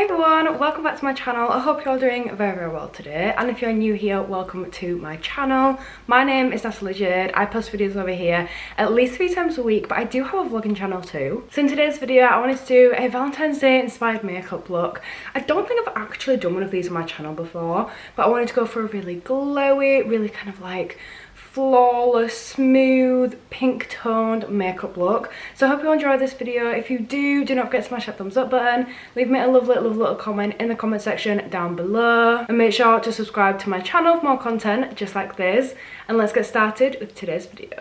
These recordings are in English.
Hey everyone, welcome back to my channel. I hope you're all doing very well today, and if you're new here, welcome to my channel. My name is Natalie Jade. I post videos over here at least 3 times a week, but I do have a vlogging channel too. So in today's video I wanted to do a Valentine's Day inspired makeup look. I don't think I've actually done one of these on my channel before, but I wanted to go for a really glowy, really kind of like flawless, smooth, pink toned makeup look. So I hope you enjoy this video. If you do not forget to smash that thumbs up button, leave me a lovely little comment in the comment section down below, and make sure to subscribe to my channel for more content just like this. And let's get started with today's video.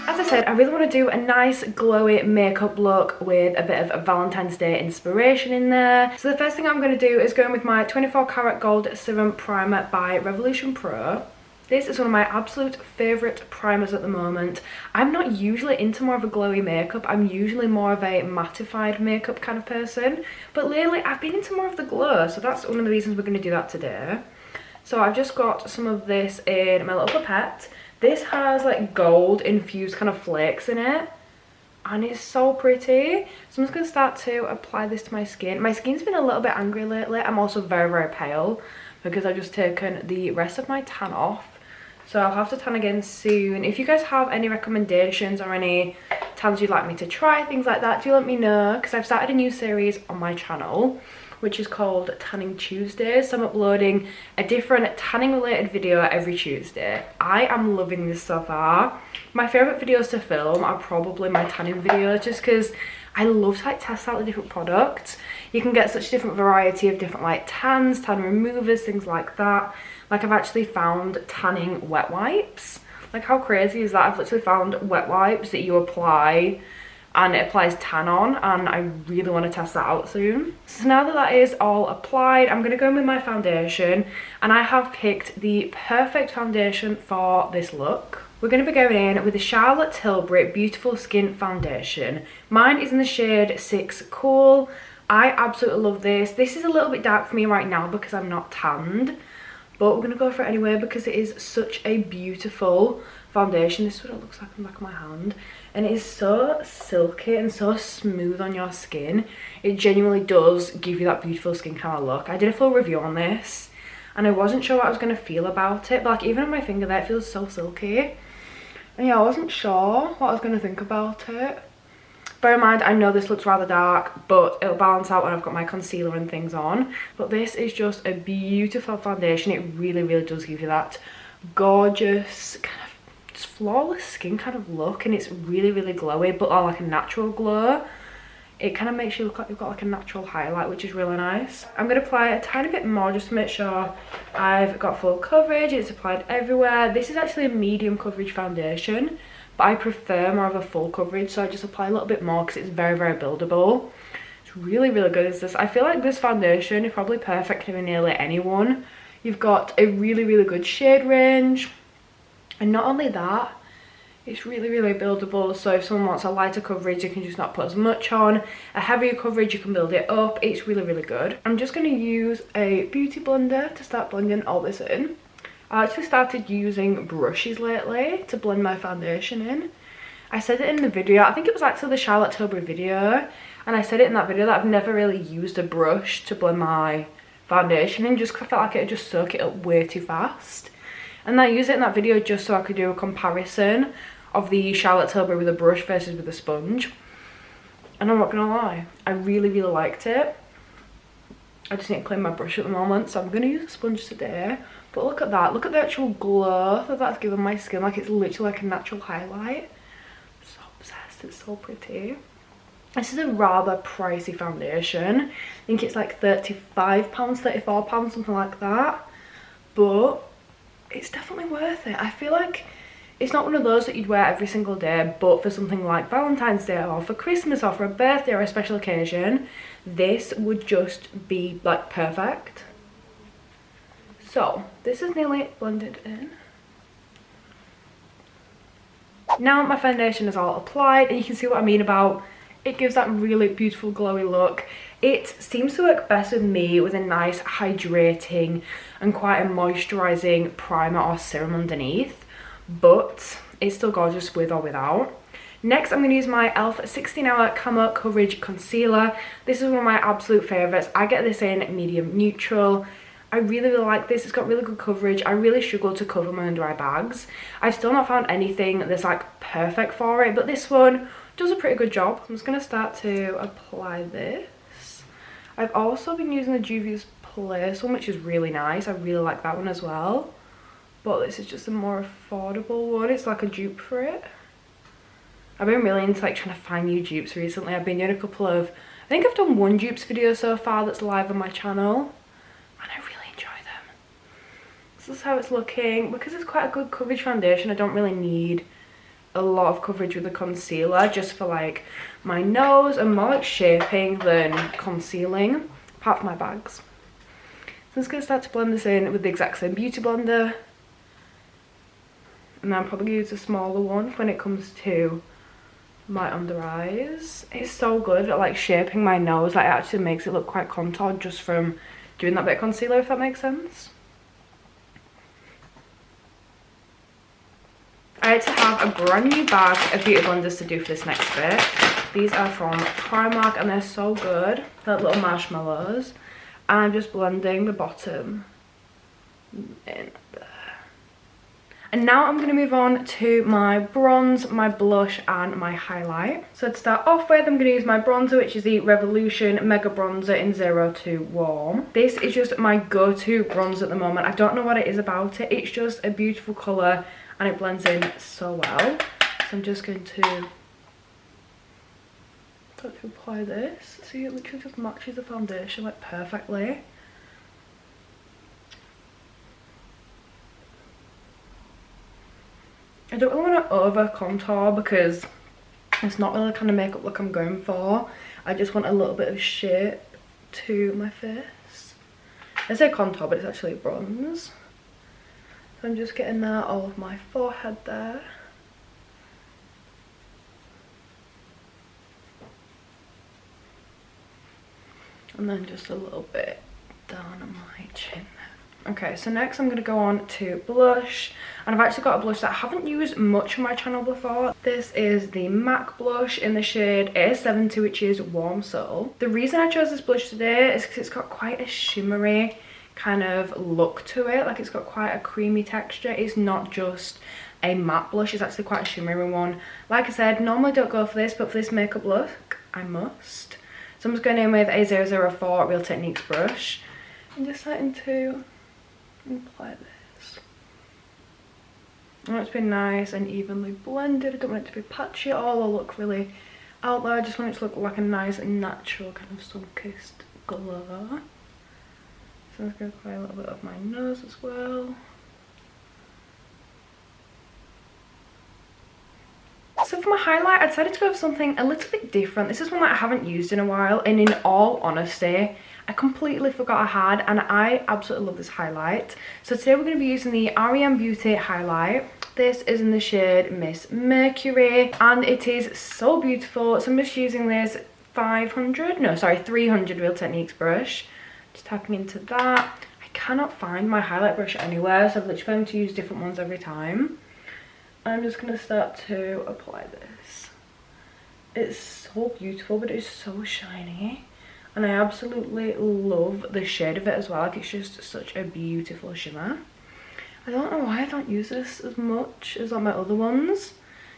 As I said, I really want to do a nice glowy makeup look with a bit of a Valentine's Day inspiration in there. So the first thing I'm going to do is go in with my 24 karat gold serum primer by Revolution Pro. This is one of my absolute favourite primers at the moment. I'm not usually into more of a glowy makeup. I'm usually more of a mattified makeup kind of person. But lately I've been into more of the glow, so that's one of the reasons we're going to do that today. So I've just got some of this in my little pipette. This has like gold infused kind of flakes in it, and it's so pretty. So I'm just going to start to apply this to my skin. My skin's been a little bit angry lately. I'm also very pale because I've just taken the rest of my tan off. So I'll have to tan again soon. If you guys have any recommendations or any tans you'd like me to try, things like that, do let me know, because I've started a new series on my channel which is called Tanning Tuesdays. So I'm uploading a different tanning related video every Tuesday. I am loving this so far. My favourite videos to film are probably my tanning videos, just because I love to like test out the different products. You can get such a different variety of different like tans, tan removers, things like that. Like I've actually found tanning wet wipes. Like how crazy is that? I've literally found wet wipes that you apply and it applies tan on, and I really want to test that out soon. So now that that is all applied, I'm going to go in with my foundation, and I have picked the perfect foundation for this look. We're going to be going in with the Charlotte Tilbury Beautiful Skin Foundation. Mine is in the shade 6 Cool. I absolutely love this. This is a little bit dark for me right now because I'm not tanned, but we're going to go for it anyway because it is such a beautiful foundation. This is what it looks like on the back of my hand, and it is so silky and so smooth on your skin. It genuinely does give you that beautiful skin kind of look. I did a full review on this and I wasn't sure what I was going to feel about it, but like even on my finger there it feels so silky, and yeah, I wasn't sure what I was going to think about it. Bear in mind, I know this looks rather dark, but it'll balance out when I've got my concealer and things on. But this is just a beautiful foundation. It really does give you that gorgeous kind of just flawless skin kind of look, and it's really glowy, but on like a natural glow. It kind of makes you look like you've got like a natural highlight, which is really nice. I'm going to apply a tiny bit more just to make sure I've got full coverage. It's applied everywhere. This is actually a medium coverage foundation, but I prefer more of a full coverage, so I just apply a little bit more because it's very buildable. It's really good. Is this? I feel like this foundation is probably perfect for nearly anyone. You've got a really good shade range. And not only that, it's really buildable, so if someone wants a lighter coverage, you can just not put as much on. A heavier coverage, you can build it up. It's really good. I'm just going to use a beauty blender to start blending all this in. I actually started using brushes lately to blend my foundation in. I said it in the video, I think it was actually the Charlotte Tilbury video, and I said it in that video that I've never really used a brush to blend my foundation in, just because I felt like it would just soak it up way too fast. And I used it in that video just so I could do a comparison of the Charlotte Tilbury with a brush versus with a sponge. And I'm not gonna lie, I really liked it. I just need to clean my brush at the moment, so I'm gonna use a sponge today. But look at that, look at the actual glow that that's given my skin. Like it's literally like a natural highlight. I'm so obsessed, it's so pretty. This is a rather pricey foundation. I think it's like £35, £34, something like that. But it's definitely worth it. I feel like it's not one of those that you'd wear every single day, but for something like Valentine's Day or for Christmas or for a birthday or a special occasion, this would just be like perfect. So this is nearly blended in. Now my foundation is all applied, and you can see what I mean about it gives that really beautiful glowy look. It seems to work best with me with a nice hydrating and quite a moisturising primer or serum underneath, but it's still gorgeous with or without. Next, I'm going to use my e.l.f. 16 Hour Camo Coverage Concealer. This is one of my absolute favourites. I get this in medium neutral. I really, really like this. It's got really good coverage. I really struggle to cover my under eye bags. I've still not found anything that's like perfect for it, but this one does a pretty good job. I'm just going to start to apply this. I've also been using the Juvia's Place one, which is really nice. I really like that one as well. But this is just a more affordable one. It's like a dupe for it. I've been really into like trying to find new dupes recently. I've been doing a couple of, I think I've done one dupes video so far that's live on my channel. And I really enjoy them. This is how it's looking. Because it's quite a good coverage foundation, I don't really need a lot of coverage with the concealer, just for like my nose and more like shaping than concealing, apart from my bags. So I'm just going to start to blend this in with the exact same beauty blender. And then I'll probably use a smaller one when it comes to my under eyes. It's so good at like shaping my nose. Like, it actually makes it look quite contoured just from doing that bit of concealer, if that makes sense. I had to have a brand new bag of beauty blenders to do for this next bit. These are from Primark and they're so good. They're like little marshmallows. And I'm just blending the bottom in there. And now I'm going to move on to my bronze, my blush and my highlight. So to start off with, I'm going to use my bronzer, which is the Revolution Mega Bronzer in 02 Warm. This is just my go-to bronzer at the moment. I don't know what it is about it. It's just a beautiful colour and it blends in so well. So I'm just going to apply this. See, it literally just matches the foundation like perfectly. I don't really want to over contour because it's not really the kind of makeup look I'm going for. I just want a little bit of shape to my face. I say contour, but it's actually bronze. So I'm just getting that all of my forehead there. And then just a little bit down on my chin. Okay, so next I'm going to go on to blush, and I've actually got a blush that I haven't used much on my channel before. This is the MAC blush in the shade A70, which is Warm Soul. The reason I chose this blush today is because it's got quite a shimmery kind of look to it. Like, it's got quite a creamy texture. It's not just a matte blush, it's actually quite a shimmery one. Like I said, normally don't go for this, but for this makeup look, I must. So I'm just going in with a 004 Real Techniques brush and just starting to apply this. I want it to be nice and evenly blended. I don't want it to be patchy at all or look really out there. I just want it to look like a nice and natural kind of sun-kissed glow. So I'm just going to apply a little bit of my nose as well. So for my highlight, I decided to go for something a little bit different. This is one that I haven't used in a while, and in all honesty, I completely forgot I had, and I absolutely love this highlight. So today we're going to be using the R.E.M. Beauty highlight. This is in the shade Miss Mercury, and it is so beautiful. So I'm just using this 300 Real Techniques brush. Just tapping into that. I cannot find my highlight brush anywhere, so I'm literally going to use different ones every time. I'm just going to start to apply this. It's so beautiful, but it's so shiny. And I absolutely love the shade of it as well. Like, it's just such a beautiful shimmer. I don't know why I don't use this as much as like my other ones,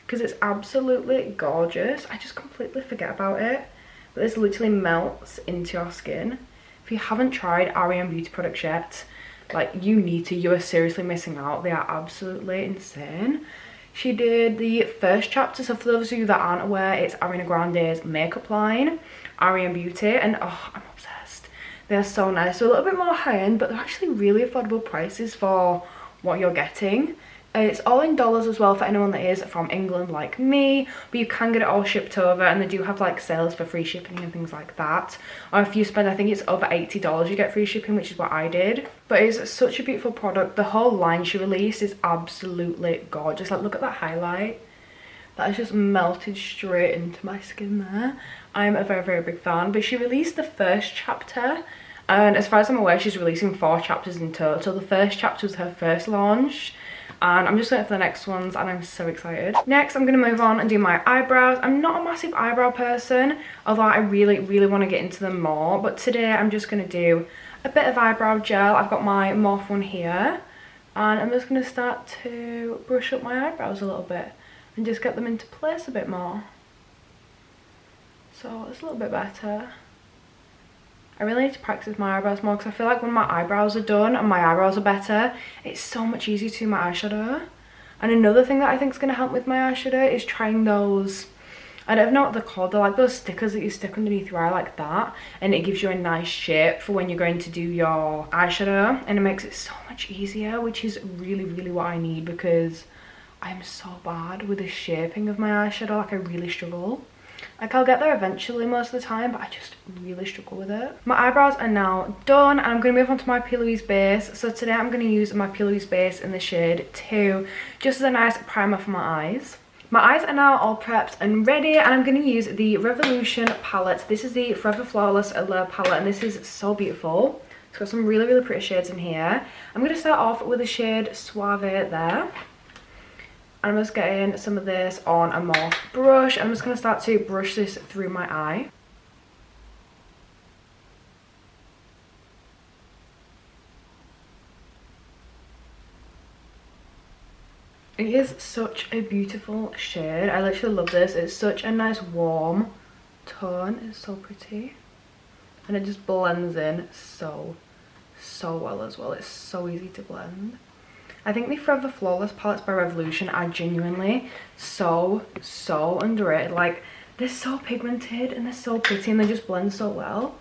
because it's absolutely gorgeous. I just completely forget about it. But this literally melts into your skin. If you haven't tried R.E.M. beauty products yet, like, you need to. You are seriously missing out. They are absolutely insane. She did the first chapter, so for those of you that aren't aware, it's Ariana Grande's makeup line, R.E.M. Beauty, and oh, I'm obsessed. They're so nice. So a little bit more high-end, but they're actually really affordable prices for what you're getting. It's all in dollars as well for anyone that is from England like me, but you can get it all shipped over, and they do have like sales for free shipping and things like that. Or if you spend, I think it's over $80, you get free shipping, which is what I did. But it's such a beautiful product. The whole line she released is absolutely gorgeous. Like, look at that highlight. That has just melted straight into my skin there. I'm a very, very big fan. But she released the first chapter, and as far as I'm aware, she's releasing 4 chapters in total. The first chapter was her first launch, and I'm just waiting for the next ones, and I'm so excited. Next, I'm going to move on and do my eyebrows. I'm not a massive eyebrow person, although I really want to get into them more, but today I'm just going to do a bit of eyebrow gel. I've got my Morph one here, and I'm just going to start to brush up my eyebrows a little bit and just get them into place a bit more. So it's a little bit better. I really need to practice my eyebrows more, because I feel like when my eyebrows are done and my eyebrows are better, it's so much easier to do my eyeshadow. And another thing that I think is going to help with my eyeshadow is trying those, I don't know what they're called, they're like those stickers that you stick underneath your eye like that, and it gives you a nice shape for when you're going to do your eyeshadow, and it makes it so much easier, which is really what I need, because I'm so bad with the shaping of my eyeshadow. Like, I really struggle. Like, I'll get there eventually most of the time, but I just really struggle with it. My eyebrows are now done, and I'm going to move on to my P. Louise base. So today I'm going to use my P. Louise base in the shade 2, just as a nice primer for my eyes. My eyes are now all prepped and ready, and I'm going to use the Revolution palette. This is the Forever Flawless Allure palette, and this is so beautiful. It's got some really pretty shades in here. I'm going to start off with the shade Suave there. I'm just getting some of this on a Morph brush. I'm just going to start to brush this through my eye. It is such a beautiful shade. I literally love this. It's such a nice warm tone. It's so pretty. And it just blends in so well as well. It's so easy to blend. I think the Forever Flawless palettes by Revolution are genuinely so underrated. Like, they're so pigmented and they're so pretty, and they just blend so well,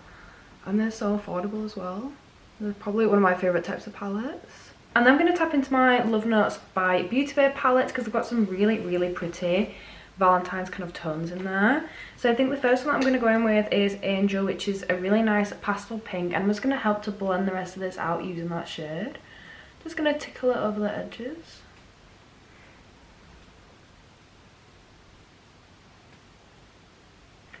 and they're so affordable as well. They're probably one of my favorite types of palettes. And then I'm going to tap into my Love Notes by Beauty Bay palette, because they've got some really pretty Valentine's kind of tones in there. So I think the first one that I'm going to go in with is Angel, which is a really nice pastel pink, and I'm just going to help to blend the rest of this out using that shade. Just going to tickle it over the edges.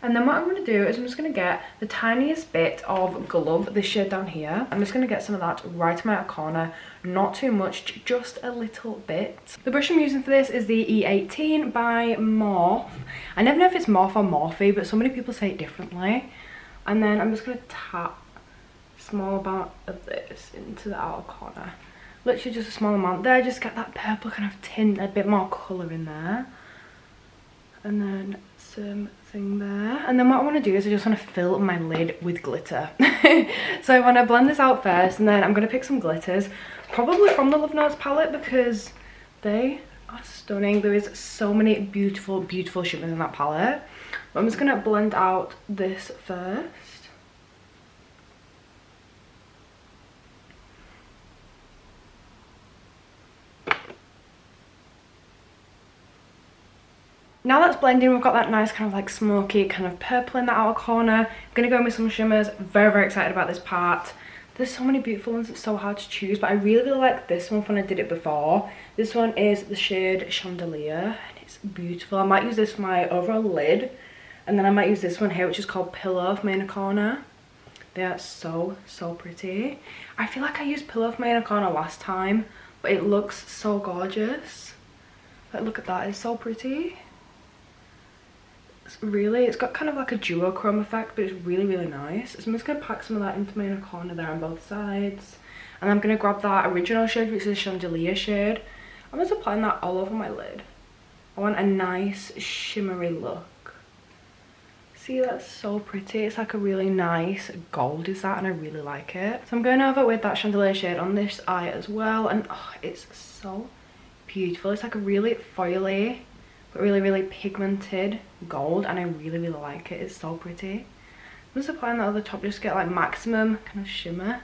And then what I'm going to do is I'm just going to get the tiniest bit of Glove, this shade down here. I'm just going to get some of that right in my outer corner. Not too much, just a little bit. The brush I'm using for this is the E18 by Morph. I never know if it's Morph or Morphe, but so many people say it differently. And then I'm just going to tap a small amount of this into the outer corner. Literally just a small amount there, just get that purple kind of tint, a bit more colour in there. And then something there. And then what I want to do is I just want to fill my lid with glitter. So I want to blend this out first, and then I'm going to pick some glitters. Probably from the Love Notes palette, because they are stunning. There is so many beautiful shimmers in that palette. But I'm just going to blend out this first. Now that's blending, we've got that nice kind of like smoky kind of purple in the outer corner. I'm going to go in with some shimmers. Very excited about this part. There's so many beautiful ones, it's so hard to choose, but I really like this one when I did it before. This one is the shade Chandelier, and it's beautiful. I might use this for my overall lid, and then I might use this one here, which is called Pillow for my inner corner. They are so pretty. I feel like I used Pillow for my inner corner last time, but it looks so gorgeous. Like, look at that, it's so pretty. It's got kind of like a duochrome effect, but it's really nice. So I'm just going to pack some of that into my inner corner there on both sides, and I'm going to grab that original shade, which is the Chandelier shade. I'm just applying that all over my lid. I want a nice shimmery look. See, that's so pretty. It's like a really nice gold is that, and I really like it. So I'm going over with that Chandelier shade on this eye as well, and oh, it's so beautiful. It's like a really foily but really pigmented gold, and I really like it. It's so pretty. I'm just applying that over the top just to get like maximum kind of shimmer,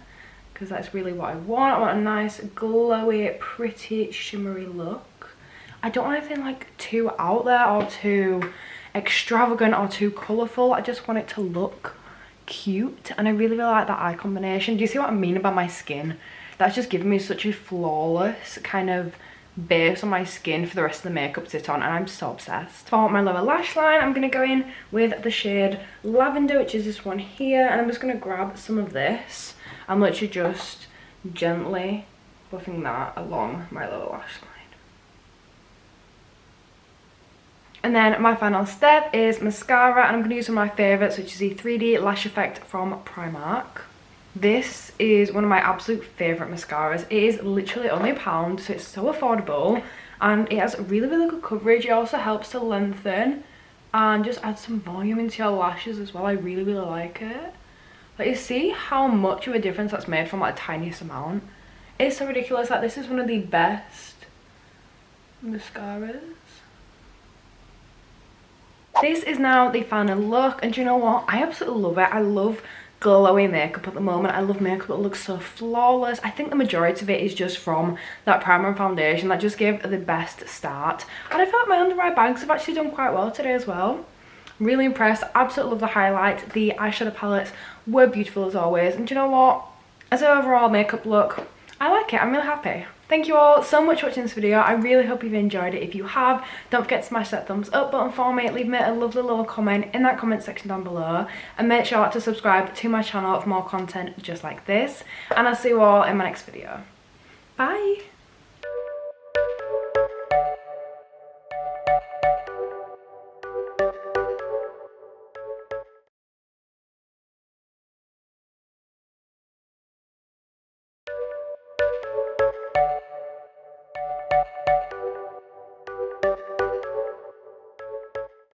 because that's really what I want. I want a nice glowy pretty shimmery look. I don't want anything like too out there or too extravagant or too colourful. I just want it to look cute, and I really like that eye combination. Do you see what I mean about my skin? That's just giving me such a flawless kind of base on my skin for the rest of the makeup to sit on, and I'm so obsessed. For my lower lash line, I'm going to go in with the shade Lavender, which is this one here, and I'm just going to grab some of this. I'm literally just gently buffing that along my lower lash line. And then my final step is mascara, and I'm going to use one of my favourites, which is the 3D Lash Effect from Primark. This is one of my absolute favourite mascaras. It is literally only £1, so it's so affordable, and it has really good coverage. It also helps to lengthen and just add some volume into your lashes as well. I really like it. Like, you see how much of a difference that's made from like the tiniest amount. It's so ridiculous. Like, this is one of the best mascaras. This is now the final look, and do you know what? I absolutely love it. I love glowy makeup at the moment. I love makeup that looks so flawless. I think the majority of it is just from that primer and foundation that just gave the best start. And I feel like my under eye bags have actually done quite well today as well. Really impressed. Absolutely love the highlights. The eyeshadow palettes were beautiful as always. And do you know what? As an overall makeup look, I like it. I'm really happy. Thank you all so much for watching this video. I really hope you've enjoyed it. If you have, don't forget to smash that thumbs up button for me. Leave me a lovely little comment in that comment section down below. And make sure to subscribe to my channel for more content just like this. And I'll see you all in my next video. Bye!